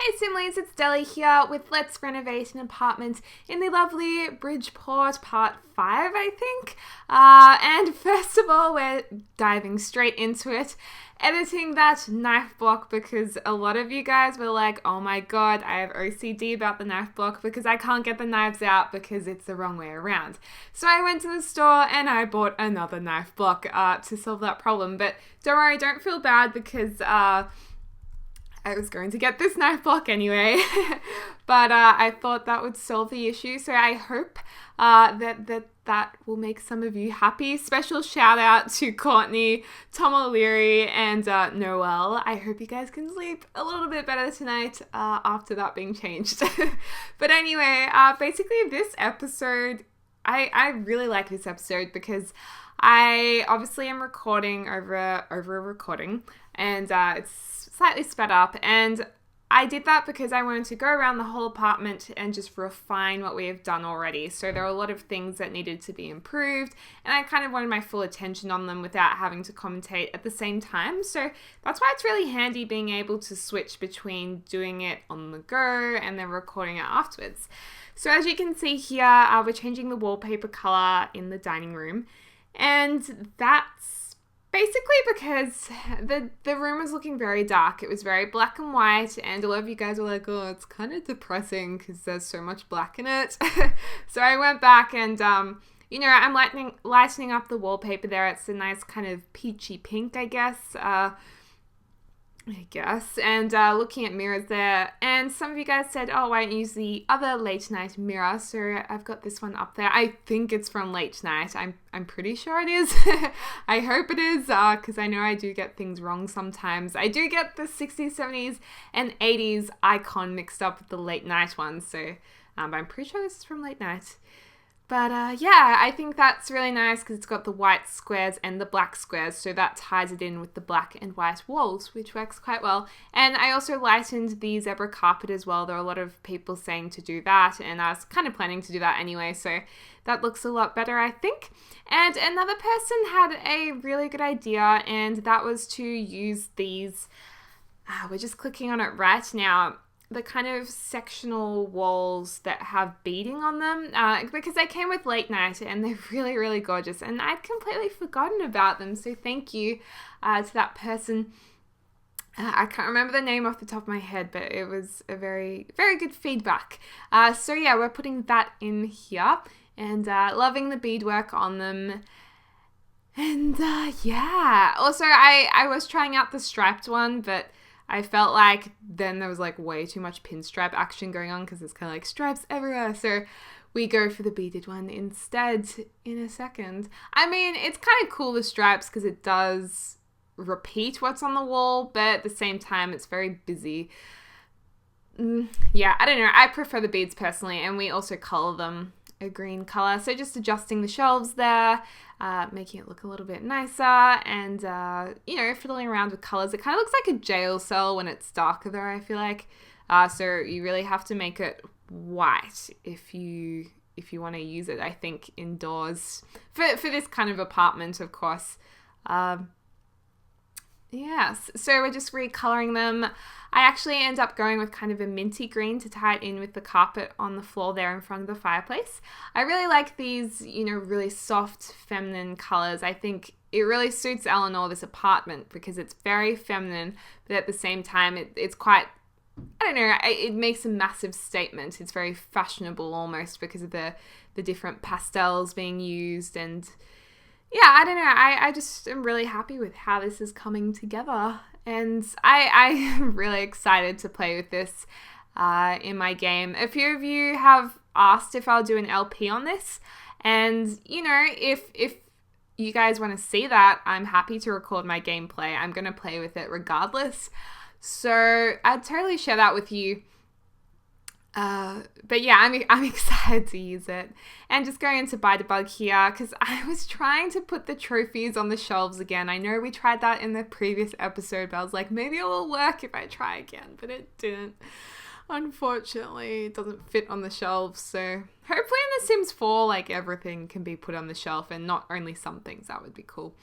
Hey Simlies, it's Deli here with Let's Renovate an Apartment in the lovely Bridgeport Part 5, I think. And first of all, we're diving straight into it, editing that knife block because a lot of you guys were like, oh my god, I have OCD about the knife block because I can't get the knives out because it's the wrong way around. So I went to the store and I bought another knife block to solve that problem. But don't worry, don't feel bad because I was going to get this knife block anyway, but I thought that would solve the issue. So I hope that will make some of you happy. Special shout out to Courtney, Tom O'Leary, and Noelle. I hope you guys can sleep a little bit better tonight after that being changed. But anyway, basically this episode, I really like this episode because I obviously am recording over a recording, and it's slightly sped up, and I did that because I wanted to go around the whole apartment and just refine what we have done already. So there are a lot of things that needed to be improved, and I kind of wanted my full attention on them without having to commentate at the same time. So that's why it's really handy being able to switch between doing it on the go and then recording it afterwards. So as you can see here, we're changing the wallpaper color in the dining room, and that's basically because the room was looking very dark. It was very black and white, and a lot of you guys were like, oh, it's kind of depressing because there's so much black in it. So I went back and, I'm lightening up the wallpaper there. It's a nice kind of peachy pink, I guess, and looking at mirrors there, and some of you guys said, oh, why don't you use the other late night mirror? So I've got this one up there. I think it's from late night. I'm pretty sure it is. I hope it is, because I know I do get things wrong sometimes. I do get the 60s, 70s, and 80s icon mixed up with the late night one, so I'm pretty sure this is from late night. But I think that's really nice because it's got the white squares and the black squares, so that ties it in with the black and white walls, which works quite well. And I also lightened the zebra carpet as well. There are a lot of people saying to do that, and I was kind of planning to do that anyway, so that looks a lot better, I think. And another person had a really good idea, and that was to use these, we're just clicking on it right now, the kind of sectional walls that have beading on them, because they came with late night and they're really, really gorgeous, and I'd completely forgotten about them, so thank you to that person. I can't remember the name off the top of my head, but it was a very, very good feedback. So yeah, we're putting that in here, and loving the beadwork on them. And also I was trying out the striped one, but I felt like then there was like way too much pinstripe action going on because there's kind of like stripes everywhere. So we go for the beaded one instead in a second. I mean, it's kind of cool, the stripes, because it does repeat what's on the wall, but at the same time, it's very busy. I don't know. I prefer the beads personally, and we also color them a green color. So just adjusting the shelves there, making it look a little bit nicer, and fiddling around with colors. It kind of looks like a jail cell when it's darker though, I feel like. So you really have to make it white if you want to use it, I think, indoors for this kind of apartment, of course. Yes, so we're just recoloring them. I actually end up going with kind of a minty green to tie it in with the carpet on the floor there in front of the fireplace. I really like these, really soft, feminine colors. I think it really suits Eleanor, this apartment, because it's very feminine, but at the same time, it's quite, I don't know, it makes a massive statement. It's very fashionable almost because of the different pastels being used, and yeah, I don't know. I just am really happy with how this is coming together. And I am really excited to play with this in my game. A few of you have asked if I'll do an LP on this. And, if you guys want to see that, I'm happy to record my gameplay. I'm going to play with it regardless. So I'd totally share that with you. But yeah, I'm excited to use it. And just going into Buy the Bug here, because I was trying to put the trophies on the shelves again. I know we tried that in the previous episode, but I was like, maybe it will work if I try again, but it didn't. Unfortunately, it doesn't fit on the shelves, so hopefully in The Sims 4, like, everything can be put on the shelf and not only some things. That would be cool.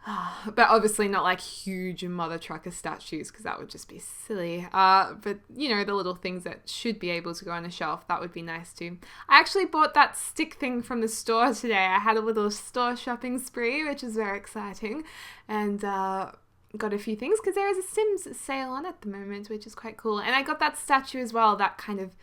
But obviously not like huge mother trucker statues, because that would just be silly. But you know, the little things that should be able to go on a shelf, that would be nice too. I actually bought that stick thing from the store today. I had a little store shopping spree, which is very exciting, and got a few things because there is a Sims sale on at the moment, which is quite cool. And I got that statue as well, that kind of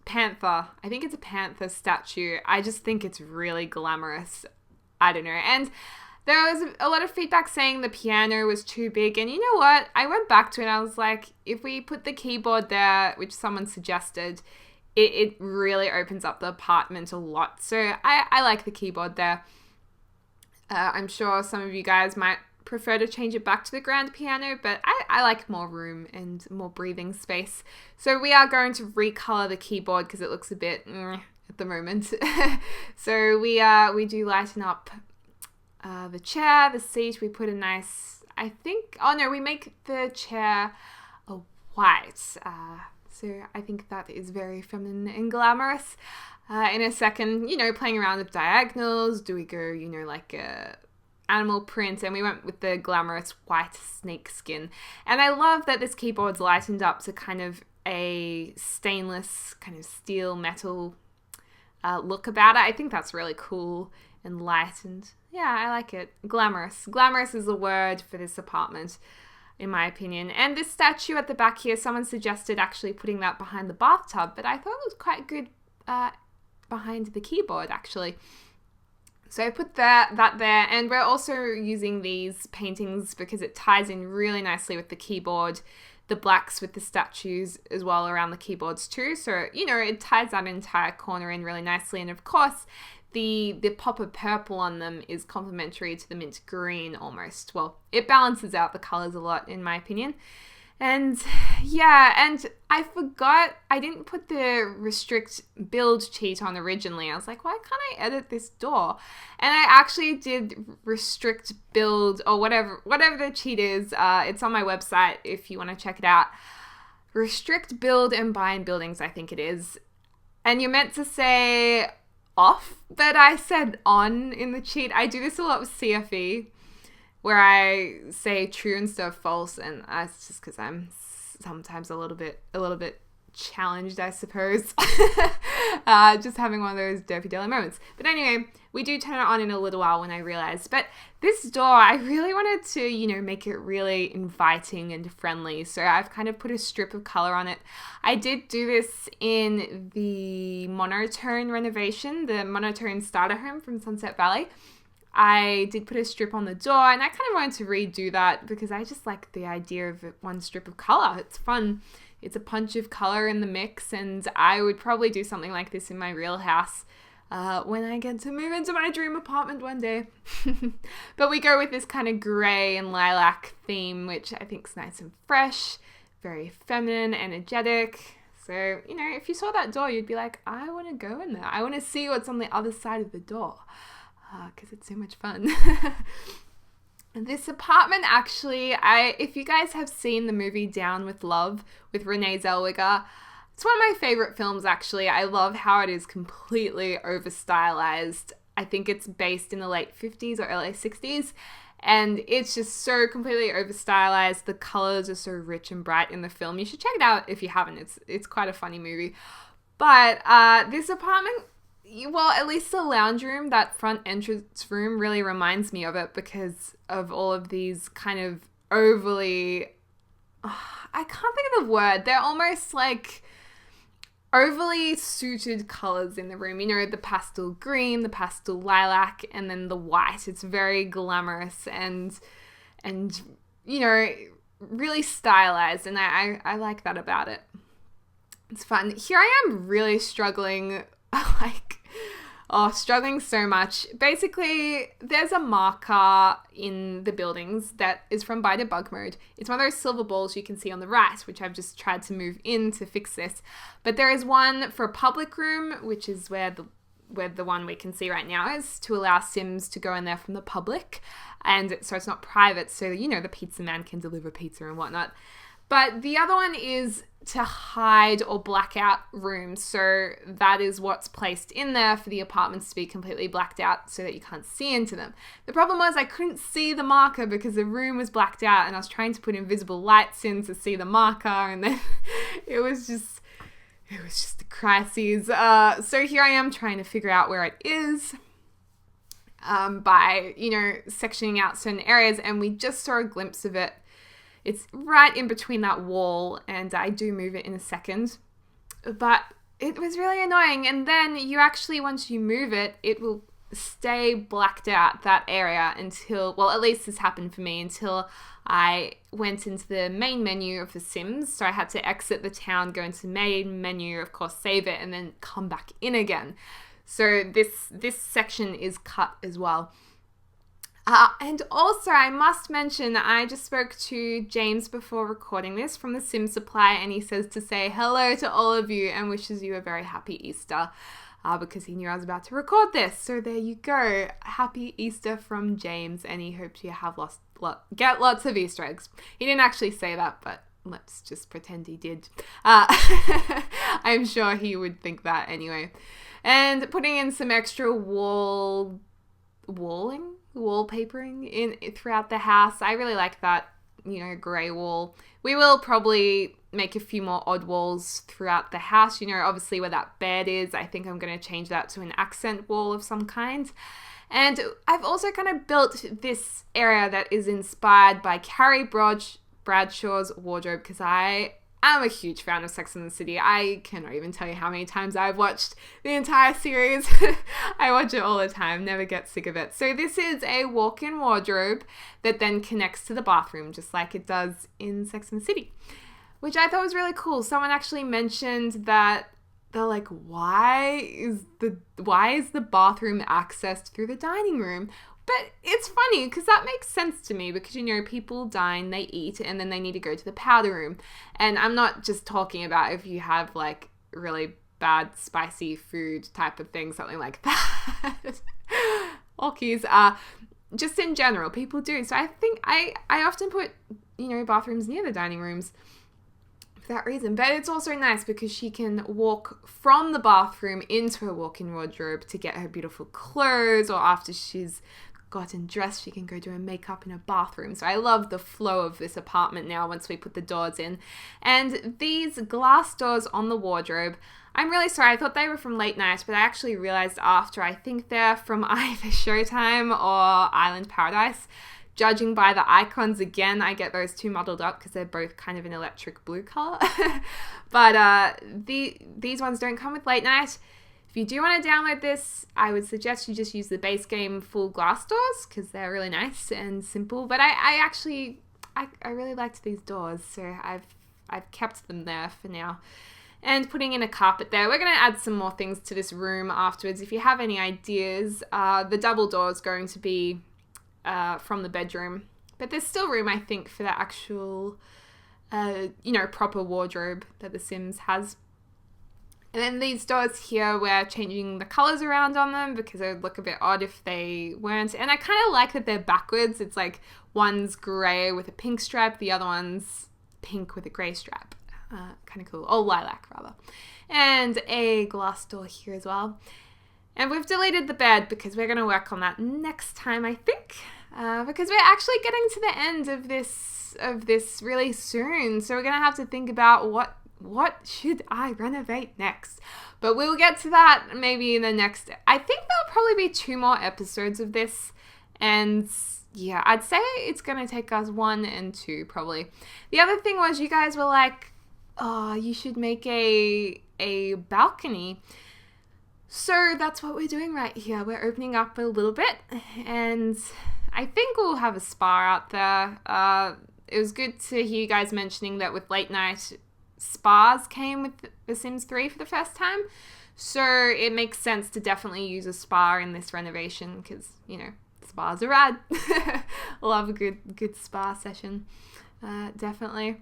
panther. I think it's a panther statue. I just think it's really glamorous. I don't know. And there was a lot of feedback saying the piano was too big. And you know what? I went back to it and I was like, if we put the keyboard there, which someone suggested, it really opens up the apartment a lot. So I like the keyboard there. I'm sure some of you guys might prefer to change it back to the grand piano, but I like more room and more breathing space. So we are going to recolor the keyboard because it looks a bit at the moment. So we do lighten up the chair, the seat. We put a nice, we make the chair a white. So I think that is very feminine and glamorous. In a second, playing around with diagonals. Do we go, like a animal print? And we went with the glamorous white snake skin. And I love that this keyboard's lightened up to kind of a stainless kind of steel metal look about it. I think that's really cool and light, and yeah, I like it. Glamorous is the word for this apartment, in my opinion. And this statue at the back here, someone suggested actually putting that behind the bathtub, but I thought it was quite good behind the keyboard actually. So I put that there, and we're also using these paintings because it ties in really nicely with the keyboard, the blacks with the statues as well around the keyboards too. So, it ties that entire corner in really nicely. And of course, the pop of purple on them is complementary to the mint green almost. Well, it balances out the colors a lot, in my opinion. And yeah, and I forgot, I didn't put the restrict build cheat on originally. I was like, why can't I edit this door? And I actually did restrict build, or whatever the cheat is. It's on my website if you want to check it out. Restrict build and bind buildings, I think it is. And you're meant to say off, but I said on in the cheat. I do this a lot with CFE, where I say true instead of false, and it's just because I'm sometimes a little bit challenged, I suppose. Just having one of those derpy daily moments. But anyway, we do turn it on in a little while when I realized. But this door, I really wanted to, make it really inviting and friendly. So I've kind of put a strip of color on it. I did do this in the monotone renovation, the monotone starter home from Sunset Valley. I did put a strip on the door, and I kind of wanted to redo that because I just like the idea of one strip of color. It's fun. It's a punch of color in the mix, and I would probably do something like this in my real house when I get to move into my dream apartment one day. But we go with this kind of gray and lilac theme, which I think is nice and fresh, very feminine, energetic. So, if you saw that door, you'd be like, I want to go in there. I want to see what's on the other side of the door. Because it's so much fun. This apartment actually, if you guys have seen the movie Down with Love with Renee Zellweger, it's one of my favorite films actually. I love how it is completely over stylized. I think it's based in the late 50s or early 60s, and it's just so completely over stylized. The colors are so rich and bright in the film. You should check it out if you haven't. It's quite a funny movie. But this apartment, well, at least the lounge room, that front entrance room, really reminds me of it because of all of these kind of overly, I can't think of the word. They're almost like overly suited colors in the room. The pastel green, the pastel lilac, and then the white. It's very glamorous and really stylized, and I like that about it. It's fun. Here I am really struggling, struggling so much. Basically, there's a marker in the buildings that is from By Debug Mode. It's one of those silver balls you can see on the right, which I've just tried to move in to fix this. But there is one for a public room, which is where the one we can see right now is, to allow Sims to go in there from the public. And so it's not private, so, the pizza man can deliver pizza and whatnot. But the other one is to hide or black out rooms. So that is what's placed in there for the apartments to be completely blacked out so that you can't see into them. The problem was I couldn't see the marker because the room was blacked out, and I was trying to put invisible lights in to see the marker, and then it was just a crisis. So here I am trying to figure out where it is by, sectioning out certain areas, and we just saw a glimpse of it. It's right in between that wall, and I do move it in a second. But it was really annoying. And then once you move it, it will stay blacked out, that area, until, well, at least this happened for me, until I went into the main menu of The Sims. So I had to exit the town, go into the main menu, of course, save it, and then come back in again. So this section is cut as well. And also, I must mention, I just spoke to James before recording this from the Sim Supply, and he says to say hello to all of you and wishes you a very happy Easter, because he knew I was about to record this. So there you go. Happy Easter from James, and he hopes you have get lots of Easter eggs. He didn't actually say that, but let's just pretend he did. I'm sure he would think that anyway. And putting in some extra wallpapering in throughout the house. I really like that, grey wall. We will probably make a few more odd walls throughout the house. Obviously where that bed is, I think I'm going to change that to an accent wall of some kind. And I've also kind of built this area that is inspired by Carrie Bradshaw's wardrobe, because I am a huge fan of Sex and the City. I cannot even tell you how many times I've watched the entire series. I watch it all the time, never get sick of it. So this is a walk-in wardrobe that then connects to the bathroom, just like it does in Sex and the City, which I thought was really cool. Someone actually mentioned that they're like, why is the bathroom accessed through the dining room? But it's funny because that makes sense to me, because, people dine, they eat, and then they need to go to the powder room. And I'm not just talking about if you have like really bad spicy food type of thing, something like that. Orkies, just in general, people do. So I think I often put, bathrooms near the dining rooms for that reason. But it's also nice because she can walk from the bathroom into her walk-in wardrobe to get her beautiful clothes, or after she's gotten dressed, she can go do her makeup in her bathroom. So I love the flow of this apartment now once we put the doors in. And these glass doors on the wardrobe, I'm really sorry, I thought they were from Late Night, but I actually realized after, I think they're from either Showtime or Island Paradise. Judging by the icons, again, I get those two muddled up because they're both kind of an electric blue color. But these ones don't come with Late Night. If you do want to download this, I would suggest you just use the base game full glass doors, because they're really nice and simple. But I really liked these doors, so I've kept them there for now. And putting in a carpet there. We're going to add some more things to this room afterwards. If you have any ideas, the double door is going to be from the bedroom. But there's still room, I think, for the actual, proper wardrobe that The Sims has. And then these doors here, we're changing the colours around on them because it would look a bit odd if they weren't. And I kind of like that they're backwards. It's like one's grey with a pink stripe, the other one's pink with a grey stripe. Kind of cool. Or lilac, rather. And a glass door here as well. And we've deleted the bed because we're going to work on that next time, I think. Because we're actually getting to the end of this really soon. So we're going to have to think about what should I renovate next? But we'll get to that maybe in the next... I think there'll probably be 2 more episodes of this. And yeah, I'd say it's going to take us 1 and 2 probably. The other thing was you guys were like, oh, you should make a balcony. So that's what we're doing right here. We're opening up a little bit. And I think we'll have a spa out there. It was good to hear you guys mentioning that with Late Night... spas came with The Sims 3 for the first time, so it makes sense to definitely use a spa in this renovation because, spas are rad. Love a good spa session, definitely.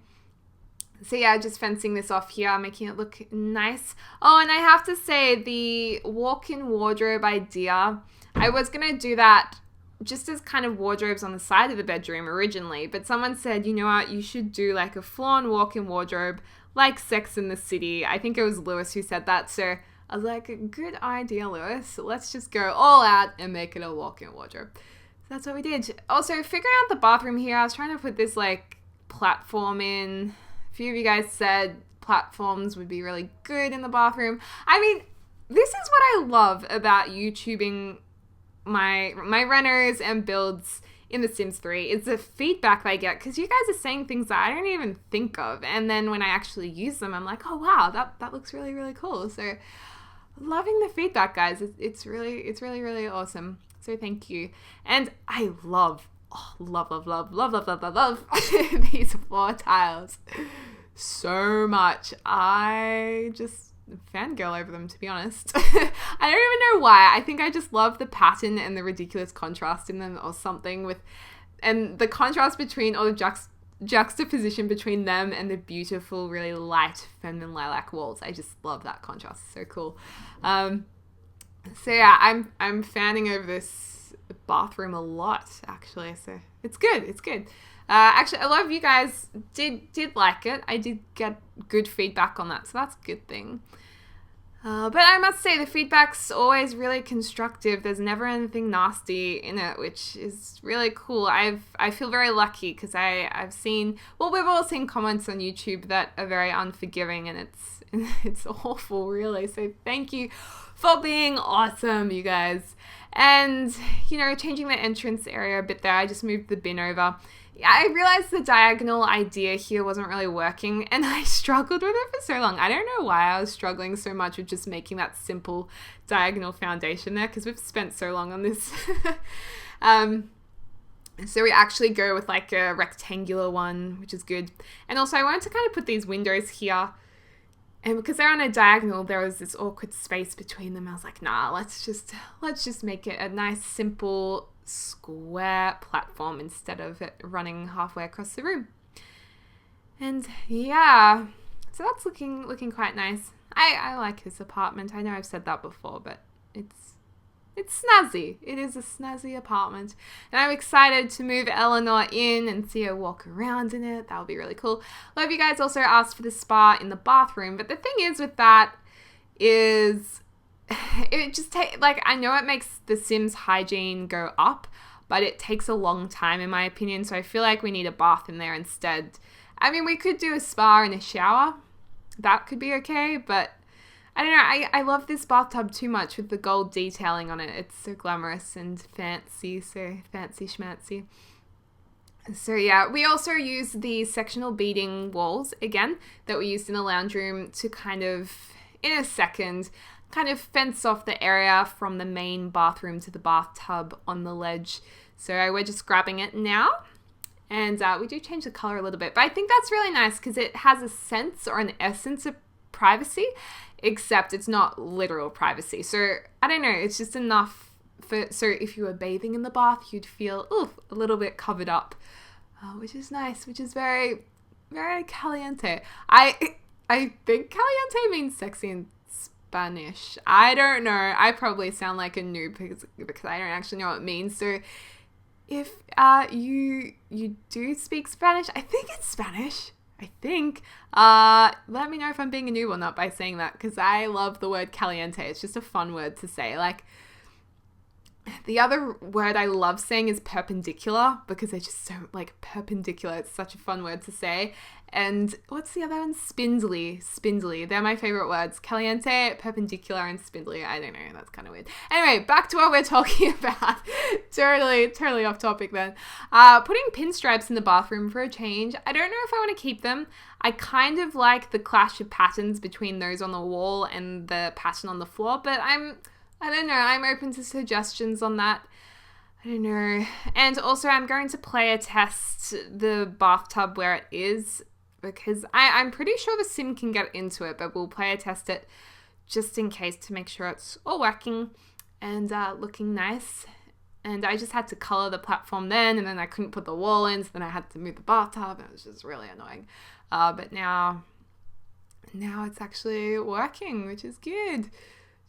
So yeah, just fencing this off here, making it look nice. Oh, and I have to say, the walk-in wardrobe idea, I was going to do that just as kind of wardrobes on the side of the bedroom originally, but someone said, you know what, you should do like a full-on walk-in wardrobe like Sex and the City. I think it was Lewis who said that, so I was like, good idea, Lewis. Let's just go all out and make it a walk-in wardrobe. So that's what we did. Also, figuring out the bathroom here, I was trying to put this like platform in. A few of you guys said platforms would be really good in the bathroom. I mean, this is what I love about YouTubing my renos and builds in The Sims 3. It's the feedback I get, because you guys are saying things that I don't even think of, and then when I actually use them, I'm like, oh wow, that looks really, really cool. So loving the feedback, guys. It's really awesome. So thank you. And I love these floor tiles so much. I just fangirl over them, to be honest. I don't even know why. I think I just love the pattern and the ridiculous contrast in them or something and the contrast between, or the juxtaposition between them and the beautiful, really light feminine lilac walls. I just love that contrast. It's so cool. So yeah, I'm fanning over this bathroom a lot, actually. So it's good. Actually, a lot of you guys did like it. I did get good feedback on that, so that's a good thing. But I must say, the feedback's always really constructive. There's never anything nasty in it, which is really cool. I feel very lucky, because I've seen, well, we've all seen comments on YouTube that are very unforgiving, and it's awful, really. So thank you for being awesome, you guys. And, changing the entrance area a bit there, I just moved the bin over. I realized the diagonal idea here wasn't really working, and I struggled with it for so long. I don't know why I was struggling so much with just making that simple diagonal foundation there, because we've spent so long on this. So we actually go with like a rectangular one, which is good. And also I wanted to kind of put these windows here, and because they're on a diagonal, there was this awkward space between them. I was like, nah, let's just make it a nice, simple, square platform instead of it running halfway across the room. And yeah, so that's looking quite nice. I like his apartment. I know I've said that before, but it's snazzy. It is a snazzy apartment, and I'm excited to move Eleanor in and see her walk around in it. That'll be really cool. A lot of you guys also asked for the spa in the bathroom, but the thing is with that is it just I know it makes the Sims hygiene go up, but it takes a long time in my opinion, so I feel like we need a bath in there instead. I mean, we could do a spa and a shower. That could be okay, but I don't know, I love this bathtub too much with the gold detailing on it. It's so glamorous and fancy, so fancy schmancy. So yeah, we also use the sectional beading walls, again, that we used in the lounge room to kind of, in a second, kind of fence off the area from the main bathroom to the bathtub on the ledge. So we're just grabbing it now. And we do change the color a little bit, but I think that's really nice because it has a sense or an essence of privacy, except it's not literal privacy. So I don't know, it's just enough so if you were bathing in the bath, you'd feel a little bit covered up, which is nice, which is very, very caliente. I think caliente means sexy in Spanish. I don't know. I probably sound like a noob because I don't actually know what it means. So if you do speak Spanish, I think it's Spanish. I think. Let me know if I'm being a noob or not by saying that, because I love the word caliente. It's just a fun word to say. Like, the other word I love saying is perpendicular, because they're just so, perpendicular. It's such a fun word to say. And what's the other one? Spindly. They're my favorite words. Caliente, perpendicular, and spindly. I don't know. That's kind of weird. Anyway, back to what we're talking about. Totally off topic then. Putting pinstripes in the bathroom for a change. I don't know if I want to keep them. I kind of like the clash of patterns between those on the wall and the pattern on the floor, but I don't know. I'm open to suggestions on that. I don't know. And also, I'm going to player test the bathtub where it is, because I'm pretty sure the sim can get into it, but we'll player test it just in case to make sure it's all working and looking nice. And I just had to color the platform then, and then I couldn't put the wall in, so then I had to move the bathtub. It was just really annoying. But now it's actually working, which is good.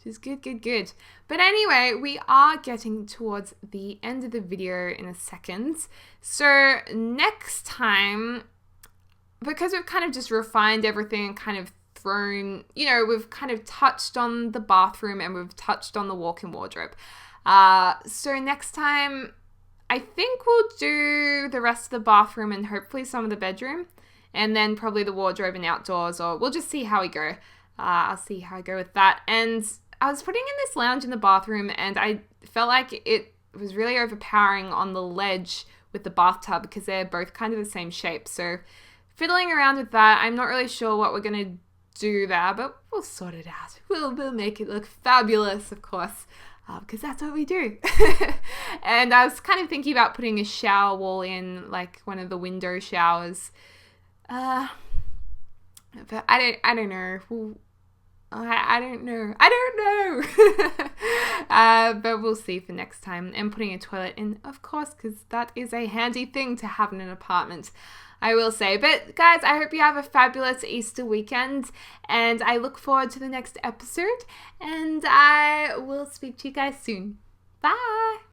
which is good. But anyway, we are getting towards the end of the video in a second. So next time, because we've kind of just refined everything and kind of thrown, we've kind of touched on the bathroom and we've touched on the walk-in wardrobe. So next time, I think we'll do the rest of the bathroom and hopefully some of the bedroom, and then probably the wardrobe and outdoors, or we'll just see how we go. I'll see how I go with that. And I was putting in this lounge in the bathroom and I felt like it was really overpowering on the ledge with the bathtub because they're both kind of the same shape. So fiddling around with that, I'm not really sure what we're going to do there, but we'll sort it out. We'll make it look fabulous, of course, because that's what we do. And I was kind of thinking about putting a shower wall in, like one of the window showers. But I don't know. I don't know. But we'll see for next time. And putting a toilet in, of course, because that is a handy thing to have in an apartment, I will say. But guys, I hope you have a fabulous Easter weekend, and I look forward to the next episode, and I will speak to you guys soon. Bye.